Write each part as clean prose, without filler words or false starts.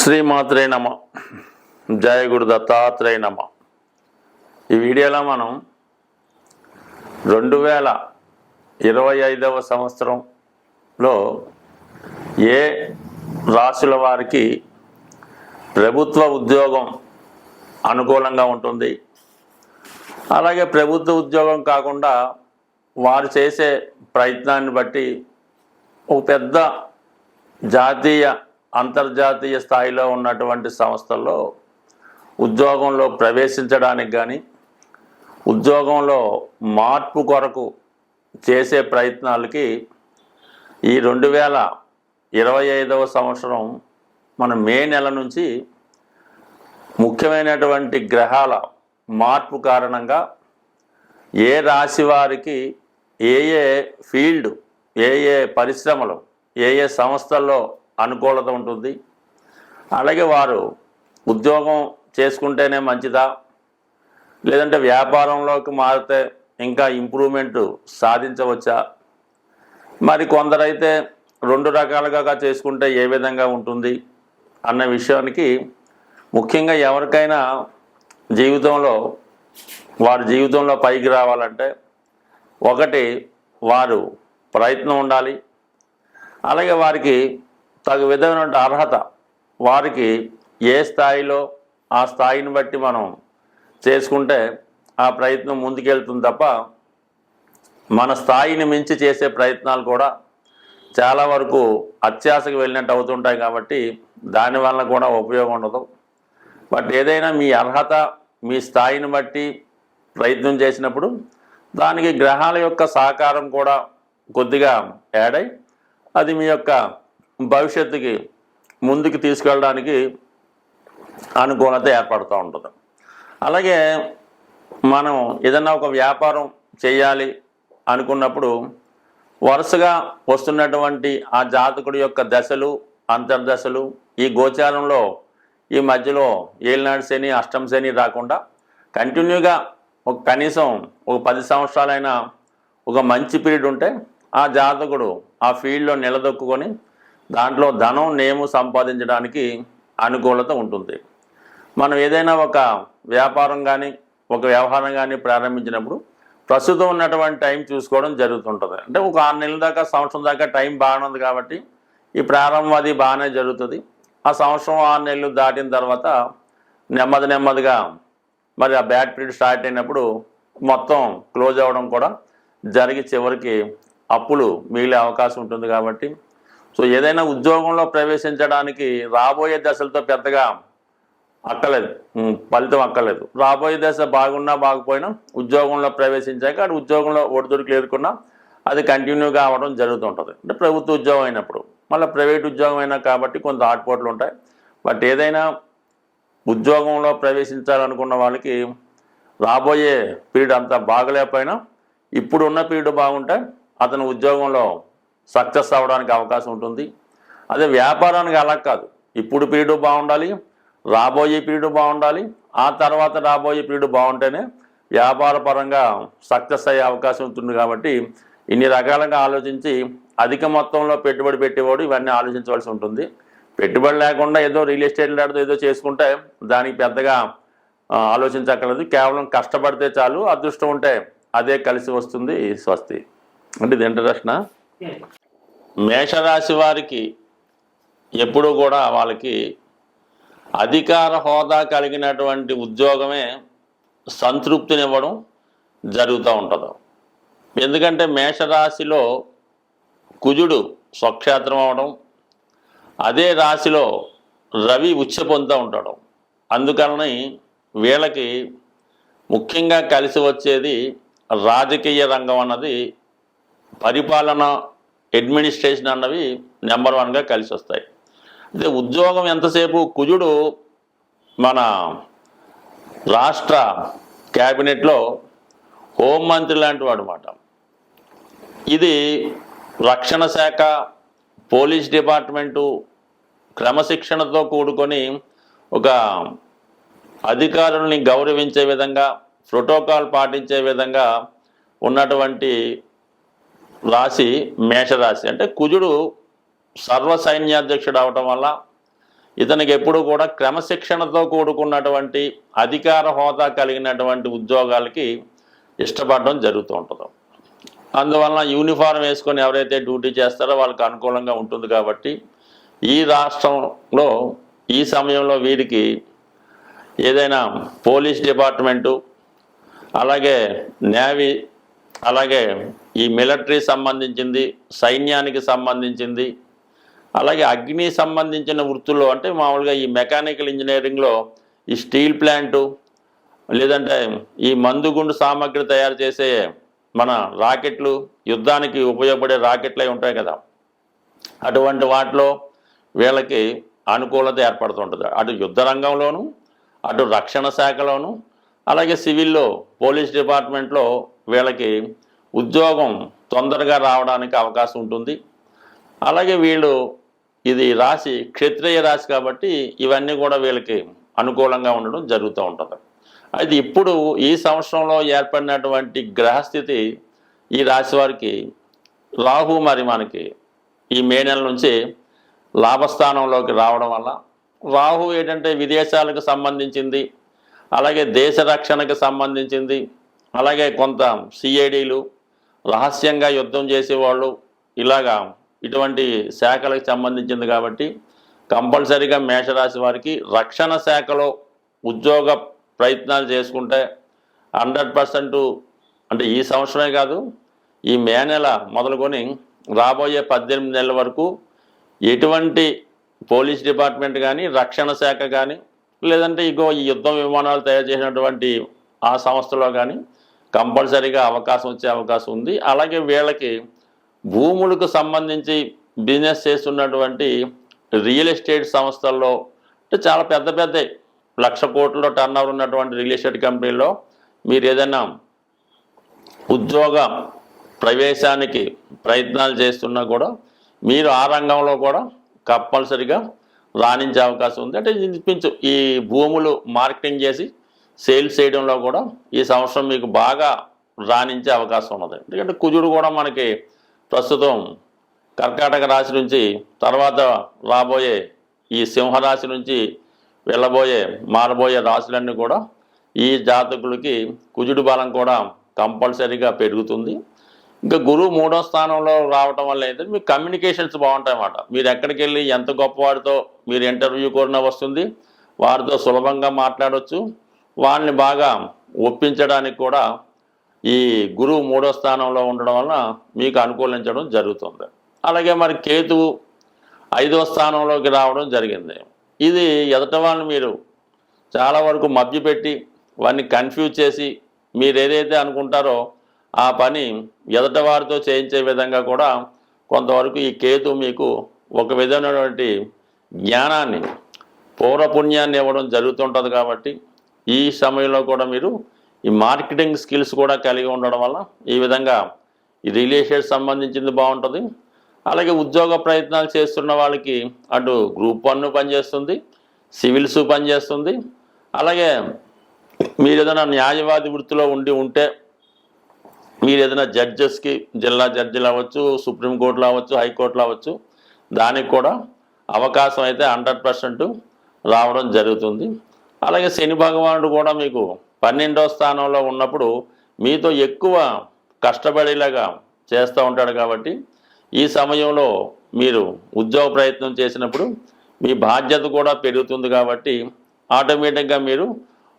శ్రీమాత్రే నమ. జయ గురు దత్తాత్రేయ నమ. ఈ వీడియోలో మనం 2025వ సంవత్సరంలో ఏ రాశుల వారికి ప్రభుత్వ ఉద్యోగం అనుకూలంగా ఉంటుంది, అలాగే ప్రభుత్వ ఉద్యోగం కాకుండా వారు చేసే ప్రయత్నాన్ని బట్టి ఒక పెద్ద జాతీయ అంతర్జాతీయ స్థాయిలో ఉన్నటువంటి సంస్థల్లో ఉద్యోగంలో ప్రవేశించడానికి కానీ ఉద్యోగంలో మార్పు కొరకు చేసే ప్రయత్నాలకి ఈ 2025వ సంవత్సరం మన మే నెల నుంచి ముఖ్యమైనటువంటి గ్రహాల మార్పు కారణంగా ఏ రాశి వారికి ఏ ఫీల్డ్, ఏ పరిశ్రమలు, ఏ సంస్థల్లో అనుకూలత ఉంటుంది, అలాగే వారు ఉద్యోగం చేసుకుంటేనే మంచిదా, లేదంటే వ్యాపారంలోకి మారితే ఇంకా ఇంప్రూవ్మెంట్ సాధించవచ్చా, మరి కొందరైతే 2 రకాలుగా చేసుకుంటే ఏ విధంగా ఉంటుంది అన్న విషయానికి ముఖ్యంగా ఎవరికైనా వారి జీవితంలో పైకి రావాలంటే ఒకటి వారు ప్రయత్నం ఉండాలి, అలాగే వారికి తగు విధమైన అర్హత, వారికి ఏ స్థాయిలో ఆ స్థాయిని బట్టి మనం చేసుకుంటే ఆ ప్రయత్నం ముందుకెళ్తుంది తప్ప మన స్థాయిని మించి చేసే ప్రయత్నాలు కూడా చాలా వరకు అత్యాశకు వెళ్ళినట్టు అవుతుంటాయి. కాబట్టి దానివల్ల కూడా ఉపయోగం ఉండదు. బట్ ఏదైనా మీ అర్హత, మీ స్థాయిని బట్టి ప్రయత్నం చేసినప్పుడు దానికి గ్రహాల యొక్క సహకారం కూడా కొద్దిగా యాడ్ అయ్యి అది మీ యొక్క భవిష్యత్తుకి ముందుకు తీసుకెళ్ళడానికి అనుకూలత ఏర్పడుతూ ఉంటుంది. అలాగే మనం ఏదన్నా ఒక వ్యాపారం చేయాలి అనుకున్నప్పుడు వరుసగా వస్తున్నటువంటి ఆ జాతకుడి యొక్క దశలు, అంతర్దశలు, ఈ గోచారంలో ఈ మధ్యలో ఏలినాడు శని, అష్టమ శని రాకుండా కంటిన్యూగా కనీసం ఒక 10 సంవత్సరాలైనా ఒక మంచి పీరియడ్ ఉంటే ఆ జాతకుడు ఆ ఫీల్డ్లో నిలదొక్కుని దాంట్లో ధనం, నేము సంపాదించడానికి అనుకూలత ఉంటుంది. మనం ఏదైనా ఒక వ్యాపారం కానీ ఒక వ్యవహారం కానీ ప్రారంభించినప్పుడు ప్రస్తుతం ఉన్నటువంటి టైం చూసుకోవడం జరుగుతుంటుంది. అంటే ఒక 6 నెలల దాకా, సంవత్సరం దాకా టైం బాగానే ఉంది కాబట్టి ఈ ప్రారంభం అది బాగానే జరుగుతుంది. ఆ సంవత్సరం 6 నెలలు దాటిన తర్వాత నెమ్మదిగా మరి ఆ బ్యాడ్ పీరియడ్ స్టార్ట్ అయినప్పుడు మొత్తం క్లోజ్ అవ్వడం కూడా జరిగి చివరికి అప్పులు మిగిలే అవకాశం ఉంటుంది. కాబట్టి ఏదైనా ఉద్యోగంలో ప్రవేశించడానికి రాబోయే దశలతో పెద్దగా ఫలితం అక్కర్లేదు. రాబోయే దశ బాగున్నా బాగుపోయినా ఉద్యోగంలో ప్రవేశించాక అది ఉద్యోగంలో ఒడిదుడుకులు ఎదుర్కొన్నా అది కంటిన్యూగా అవ్వడం జరుగుతుంటుంది. అంటే ప్రభుత్వ ఉద్యోగం అయినప్పుడు, మళ్ళీ ప్రైవేట్ ఉద్యోగం అయినా కాబట్టి కొంత ఆటుపోట్లు ఉంటాయి. బట్ ఏదైనా ఉద్యోగంలో ప్రవేశించాలనుకున్న వాళ్ళకి రాబోయే పీరియడ్ అంతా బాగలేకపోయినా ఇప్పుడు ఉన్న పీరియడ్ బాగుంటే అతను ఉద్యోగంలో సక్సెస్ అవ్వడానికి అవకాశం ఉంటుంది. అదే వ్యాపారానికి అలా కాదు, ఇప్పుడు పీరియడ్ బాగుండాలి, రాబోయే పీరియడ్ బాగుండాలి, ఆ తర్వాత రాబోయే పీరియడ్ బాగుంటేనే వ్యాపార పరంగా సక్సెస్ అయ్యే అవకాశం ఉంటుంది. కాబట్టి ఇన్ని రకాలుగా ఆలోచించి అధిక మొత్తంలో పెట్టుబడి పెట్టేవాడు ఇవన్నీ ఆలోచించవలసి ఉంటుంది. పెట్టుబడి లేకుండా ఏదో రియల్ ఎస్టేట్ లాంటిదో ఏదో చేసుకుంటే దానికి పెద్దగా ఆలోచించక్కర్లేదు. కేవలం కష్టపడితే చాలు, అదృష్టం ఉంటే అదే కలిసి వస్తుంది. స్వస్తి. అంటే ఇది ఇంట్రడక్షన్. మేషరాశి వారికి ఎప్పుడూ కూడా వాళ్ళకి అధికార హోదా కలిగినటువంటి ఉద్యోగమే సంతృప్తినివ్వడం జరుగుతూ ఉంటుంది. ఎందుకంటే మేషరాశిలో కుజుడు స్వక్షేత్రం అవడం, అదే రాశిలో రవి ఉచ్చ పొందుతూ ఉంటాడు. అందుకని వీళ్ళకి ముఖ్యంగా కలిసి వచ్చేది రాజకీయ రంగం అన్నది, పరిపాలన, అడ్మినిస్ట్రేషన్ అన్నవి నెంబర్ 1గా కలిసి వస్తాయి. అయితే ఉద్యోగం ఎంతసేపు కుజుడు మన రాష్ట్ర క్యాబినెట్లో హోంమంత్రి లాంటి వాడు అన్నమాట. ఇది రక్షణ శాఖ, పోలీస్ డిపార్ట్మెంటు క్రమశిక్షణతో కూడుకొని ఒక అధికారుల్ని గౌరవించే విధంగా, ప్రోటోకాల్ పాటించే విధంగా ఉన్నటువంటి రాశి మేషరాశి. అంటే కుజుడు సర్వ సైన్యాధ్యక్షుడు అవటం వల్ల ఇతనికి ఎప్పుడు కూడా క్రమశిక్షణతో కూడుకున్నటువంటి అధికార హోదా కలిగినటువంటి ఉద్యోగాలకి ఇష్టపడడం జరుగుతూ ఉంటుంది. అందువలన యూనిఫారం వేసుకొని ఎవరైతే డ్యూటీ చేస్తారో వాళ్ళకి అనుకూలంగా ఉంటుంది. కాబట్టి ఈ రాష్ట్రంలో ఈ సమయంలో వీరికి ఏదైనా పోలీస్ డిపార్ట్మెంటు, అలాగే నేవీ, అలాగే ఈ మిలిటరీ సంబంధించింది, సైన్యానికి సంబంధించింది, అలాగే అగ్ని సంబంధించిన వృత్తుల్లో అంటే మామూలుగా ఈ మెకానికల్ ఇంజనీరింగ్లో ఈ స్టీల్ ప్లాంటు, లేదంటే ఈ మందుగుండు సామాగ్రి తయారు చేసే మన రాకెట్లు, యుద్ధానికి ఉపయోగపడే రాకెట్లు అవి ఉంటాయి కదా, అటువంటి వాటిలో వీళ్ళకి అనుకూలత ఏర్పడుతుంటుంది. అటు యుద్ధ రంగంలోనూ, అటు రక్షణ శాఖలోనూ, అలాగే సివిల్లో పోలీస్ డిపార్ట్మెంట్లో వీళ్ళకి ఉద్యోగం తొందరగా రావడానికి అవకాశం ఉంటుంది. అలాగే వీళ్ళు ఇది రాశి క్షత్రియ రాశి కాబట్టి ఇవన్నీ కూడా వీళ్ళకి అనుకూలంగా ఉండడం జరుగుతూ ఉంటుంది. అయితే ఇప్పుడు ఈ సంవత్సరంలో ఏర్పడినటువంటి గ్రహస్థితి ఈ రాశి వారికి రాహు మరి మనకి ఈ మే నెల నుంచి లాభస్థానంలోకి రావడం వల్ల, రాహు ఏంటంటే విదేశాలకు సంబంధించింది, అలాగే దేశ రక్షణకు సంబంధించింది, అలాగే కొంత సిఐడీలు, రహస్యంగా యుద్ధం చేసేవాళ్ళు, ఇలాగా ఇటువంటి శాఖలకు సంబంధించింది. కాబట్టి కంపల్సరీగా మేషరాశి వారికి రక్షణ శాఖలో ఉద్యోగ ప్రయత్నాలు చేసుకుంటే 100% అంటే ఈ సంవత్సరమే కాదు, ఈ మే నెల మొదలుకొని రాబోయే 18 నెలల వరకు ఎటువంటి పోలీస్ డిపార్ట్మెంట్ కానీ, రక్షణ శాఖ కానీ, లేదంటే ఈ యుద్ధ విమానాలు తయారు చేసినటువంటి ఆ సంస్థలో కానీ కంపల్సరీగా అవకాశం వచ్చే అవకాశం ఉంది. అలాగే వీళ్ళకి భూములకు సంబంధించి బిజినెస్ చేస్తున్నటువంటి రియల్ ఎస్టేట్ సంస్థల్లో అంటే చాలా పెద్ద పెద్ద 1,00,000 కోట్లలో టర్నోవర్ ఉన్నటువంటి రియల్ ఎస్టేట్ కంపెనీల్లో మీరు ఏదైనా ఉద్యోగ ప్రవేశానికి ప్రయత్నాలు చేస్తున్నా కూడా మీరు ఆ రంగంలో కూడా కంపల్సరీగా రాణించే అవకాశం ఉంది. అంటే ఇంచుమించు ఈ భూములు మార్కెటింగ్ చేసి సేల్స్ చేయడంలో కూడా ఈ సంవత్సరం మీకు బాగా రాణించే అవకాశం ఉన్నది. ఎందుకంటే కుజుడు కూడా మనకి ప్రస్తుతం కర్కాటక రాశి నుంచి తర్వాత రాబోయే ఈ సింహరాశి నుంచి మారబోయే రాశులన్నీ కూడా ఈ జాతకులకి కుజుడు బలం కూడా కంపల్సరీగా పెరుగుతుంది. ఇంకా గురువు 3వ స్థానంలో రావటం వల్ల ఏంటంటే మీకు కమ్యూనికేషన్స్ బాగుంటాయి అన్నమాట. మీరు ఎక్కడికి వెళ్ళి ఎంత గొప్పవాడితో మీరు ఇంటర్వ్యూ కోరినా వస్తుంది, వారితో సులభంగా మాట్లాడవచ్చు, వాళ్ళని బాగా ఒప్పించడానికి కూడా ఈ గురువు 3వ స్థానంలో ఉండడం వలన మీకు అనుకూలించడం జరుగుతుంది. అలాగే మరి కేతువు 5వ స్థానంలోకి రావడం జరిగింది. ఇది ఎదట వాళ్ళని మీరు చాలా వరకు మభ్యపెట్టి వారిని కన్ఫ్యూజ్ చేసి మీరు ఏదైతే అనుకుంటారో ఆ పని ఎదట వారితో చేయించే విధంగా కూడా కొంతవరకు ఈ కేతు మీకు ఒక విధమైనటువంటి జ్ఞానాన్ని, పౌరపుణ్యాన్ని ఇవ్వడం జరుగుతుంటుంది. కాబట్టి ఈ సమయంలో కూడా మీరు ఈ మార్కెటింగ్ స్కిల్స్ కూడా కలిగి ఉండడం వల్ల ఈ విధంగా ఈ రిలేషన్స్ సంబంధించింది బాగుంటుంది. అలాగే ఉద్యోగ ప్రయత్నాలు చేస్తున్న వాళ్ళకి అటు గ్రూప్ 1 పనిచేస్తుంది, సివిల్స్ పనిచేస్తుంది. అలాగే మీరు ఏదైనా న్యాయవాది వృత్తిలో ఉంటే మీరు ఏదైనా జడ్జెస్కి, జిల్లా జడ్జిలు అవ్వచ్చు, సుప్రీంకోర్టులో అవ్వచ్చు, హైకోర్టులో అవ్వచ్చు, దానికి కూడా అవకాశం అయితే 100% రావడం జరుగుతుంది. అలాగే శని భగవానుడు కూడా మీకు 12వ స్థానంలో ఉన్నప్పుడు మీతో ఎక్కువ కష్టపడేలాగా చేస్తూ ఉంటాడు. కాబట్టి ఈ సమయంలో మీరు ఉద్యోగ ప్రయత్నం చేసినప్పుడు మీ బాధ్యత కూడా పెరుగుతుంది. కాబట్టి ఆటోమేటిక్గా మీరు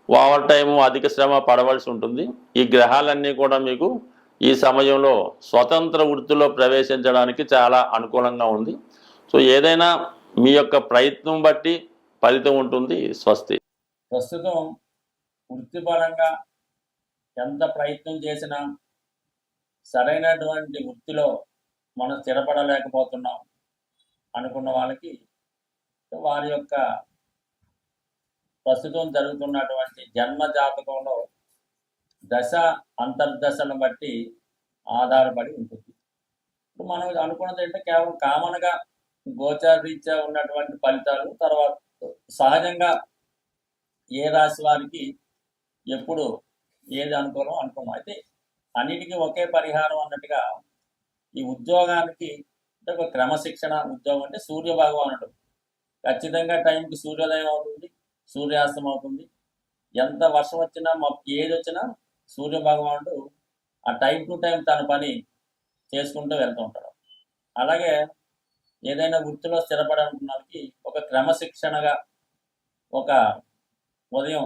ఓవర్ టైము, అధిక శ్రమ పడవలసి ఉంటుంది. ఈ గ్రహాలన్నీ కూడా మీకు ఈ సమయంలో స్వతంత్ర వృత్తిలో ప్రవేశించడానికి చాలా అనుకూలంగా ఉంది. సో ఏదైనా మీ యొక్క ప్రయత్నం బట్టి ఫలితం ఉంటుంది. స్వస్తి. ప్రస్తుతం వృత్తిపరంగా ఎంత ప్రయత్నం చేసినా సరైనటువంటి వృత్తిలో మనం స్థిరపడలేకపోతున్నాం అనుకున్న వాళ్ళకి వారి యొక్క ప్రస్తుతం జరుగుతున్నటువంటి జన్మ జాతకంలో దశ అంతర్దశను బట్టి ఆధారపడి ఉంటుంది. ఇప్పుడు మనం అనుకున్నది అంటే కేవలం కామన్గా గోచారీత్యా ఉన్నటువంటి ఫలితాలు, తర్వాత సహజంగా ఏ రాశి వారికి ఎప్పుడు ఏది అనుకూలం అనుకున్నాం. అయితే అన్నిటికీ ఒకే పరిహారం అన్నట్టుగా ఈ ఉద్యోగానికి అంటే ఒక క్రమశిక్షణ ఉద్యోగం అంటే సూర్య భగవానుడు ఖచ్చితంగా టైంకి సూర్యోదయం అవుతుంది, సూర్యాస్తం అవుతుంది. ఎంత వర్షం వచ్చినా ఏది వచ్చినా సూర్య భగవానుడు ఆ టైం టు టైం తన పని చేసుకుంటూ వెళ్తూ ఉంటాడు. అలాగే ఏదైనా వృత్తిలో స్థిరపడాలనుకున్న వాళ్ళకి ఒక క్రమశిక్షణగా ఒక ఉదయం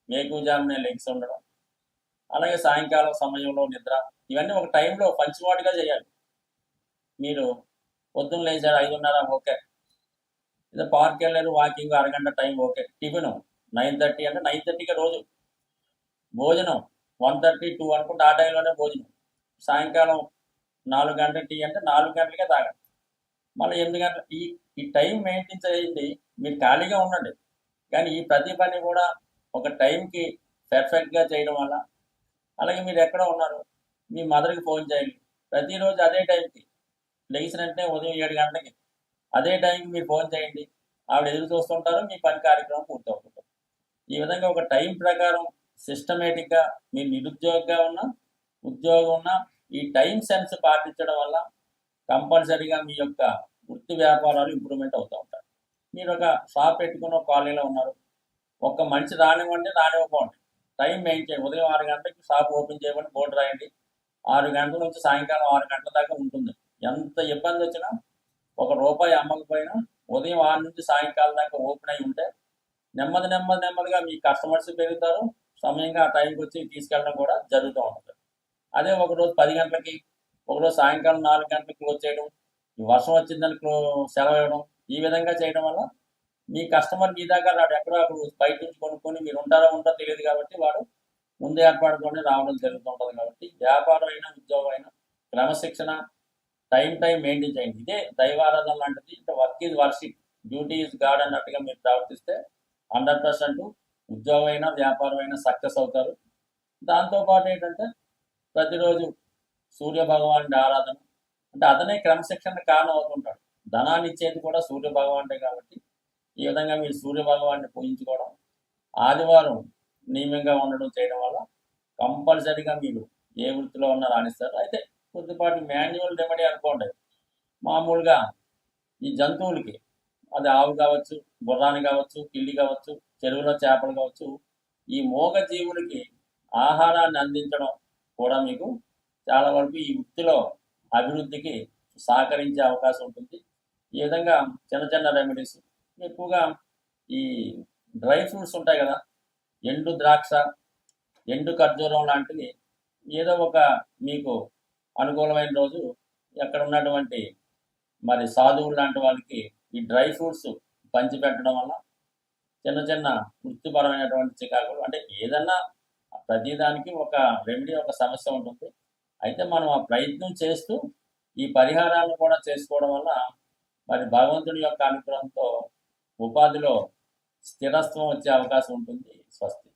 వేకువజామునే లెగ్స్ ఉండడం, అలాగే సాయంకాలం సమయంలో నిద్ర, ఇవన్నీ ఒక టైంలో పంచువాటిగా చేయాలి. మీరు పొద్దున్న లేచారు 5:30 ఓకే, ఇదే పార్క్ వెళ్ళారు వాకింగ్ అరగంట టైం ఓకే, టిఫిన్ 9:30 అంటే 9:30కి రోజు భోజనం 1:30 2 అనుకుంటే ఆ టైంలోనే భోజనం, సాయంకాలం 4 గంటల టీ అంటే 4 గంటలకే తాగండి, మళ్ళీ 8 గంటల ఈ టైం మెయింటైన్ చేయండి. మీరు ఖాళీగా ఉండండి, కానీ ఈ ప్రతి పని కూడా ఒక టైంకి పర్ఫెక్ట్గా చేయడం వల్ల, అలాగే మీరు ఎక్కడ ఉన్నారు మీ మదర్కి ఫోన్ చేయండి, ప్రతిరోజు అదే టైంకి లేచినంటే ఉదయం 7 గంటలకి అదే టైంకి మీరు ఫోన్ చేయండి, ఆవిడ ఎదురు చూస్తుంటారు, మీ పని కార్యక్రమం పూర్తవుతుంటారు. ఈ విధంగా ఒక టైం ప్రకారం సిస్టమేటిక్గా మీరు నిరుద్యోగిగా ఉన్నా ఉద్యోగం ఉన్నా ఈ టైం సెన్స్ పాటించడం వల్ల కంపల్సరీగా మీ యొక్క వృత్తి వ్యాపారాలు ఇంప్రూవ్మెంట్ అవుతూ ఉంటాయి. మీరు ఒక షాప్ పెట్టుకున్న కాలనీలో ఉన్నారు, ఒక్క మనిషి రానివ్వండి రానివ్వకండి, టైం మెయింటైన్ ఉదయం 6 గంటలకి షాప్ ఓపెన్ చేయమని బోర్డు రాయండి, 6 గంటల నుంచి సాయంకాలం 6 గంటల దాకా ఉంటుంది. ఎంత ఇబ్బంది వచ్చినా ₹1 అమ్మకపోయినా ఉదయం 6 నుంచి సాయంకాలం దాకా ఓపెన్ అయి ఉంటే నెమ్మదిగా మీ కస్టమర్స్ పెరుగుతారు, సమయంగా ఆ టైంకి వచ్చి తీసుకెళ్ళడం కూడా జరుగుతూ ఉంటుంది. అదే ఒకరోజు 10 గంటలకి, ఒకరోజు సాయంకాలం 4 గంటలకు క్లోజ్ చేయడం, వర్షం వచ్చిందని సెలవు ఇవ్వడం, ఈ విధంగా చేయడం వల్ల మీ కస్టమర్ మీ దాకా రాడు, ఎక్కడో అక్కడ బయట నుంచి కొనుక్కొని మీరు ఉంటారో తెలియదు కాబట్టి వాడు ముందు ఏర్పాటుతోనే రావడం జరుగుతుంటుంది. కాబట్టి వ్యాపారం అయినా ఉద్యోగం అయినా క్రమశిక్షణ టైం మెయింటైన్ చేయండి. ఇదే దైవారాధన లాంటిది. Work is worship, duty is God అన్నట్టుగా మీరు ప్రవర్తిస్తే 100% ఉద్యోగం అయినా వ్యాపారం అయినా సక్సెస్ అవుతారు. దాంతోపాటు ఏంటంటే ప్రతిరోజు సూర్య భగవానుడి ఆరాధన, అంటే అతనే క్రమశిక్షణ కారణం అవుతుంటాడు. ధనాన్ని ఇచ్చేది కూడా సూర్య భగవానుడే కాబట్టి ఈ విధంగా మీరు సూర్య భగవాన్ని పూజించుకోవడం, ఆదివారం నియమంగా ఉండడం చేయడం వల్ల కంపల్సరీగా మీరు ఏ వృత్తిలో ఉన్నా రాణిస్తారు. అయితే కొద్దిపాటి మాన్యువల్ రెమెడీ అనుకోండి, మామూలుగా ఈ జంతువులకి, అది ఆవు కావచ్చు, గుర్రాన్ని కావచ్చు, పిల్లి కావచ్చు, చెరువులో చేపలు కావచ్చు, ఈ మూగ జీవులకి ఆహారాన్ని అందించడం కూడా మీకు చాలా వరకు ఈ వృత్తిలో అభివృద్ధికి సహకరించే అవకాశం ఉంటుంది. ఈ విధంగా చిన్న రెమెడీస్ ఎక్కువగా ఈ డ్రై ఫ్రూట్స్ ఉంటాయి కదా, ఎండు ద్రాక్ష, ఎండు ఖర్జూరం లాంటివి ఏదో ఒక మీకు అనుకూలమైన రోజు ఎక్కడ ఉన్నటువంటి మరి సాధువులు లాంటి వాళ్ళకి ఈ డ్రై ఫ్రూట్స్ పంచిపెట్టడం వల్ల చిన్న వృత్తిపరమైనటువంటి చికాకులు, అంటే ఏదన్నా ప్రతిదానికి ఒక రెమెడీ, ఒక సమస్య ఉంటుంది. అయితే మనం ఆ ప్రయత్నం చేస్తూ ఈ పరిహారాలను కూడా చేసుకోవడం వల్ల మరి భగవంతుడి యొక్క అనుగ్రహంతో ఉపాధిలో స్థిరత్వం వచ్చే అవకాశం ఉంటుంది. స్వస్తి.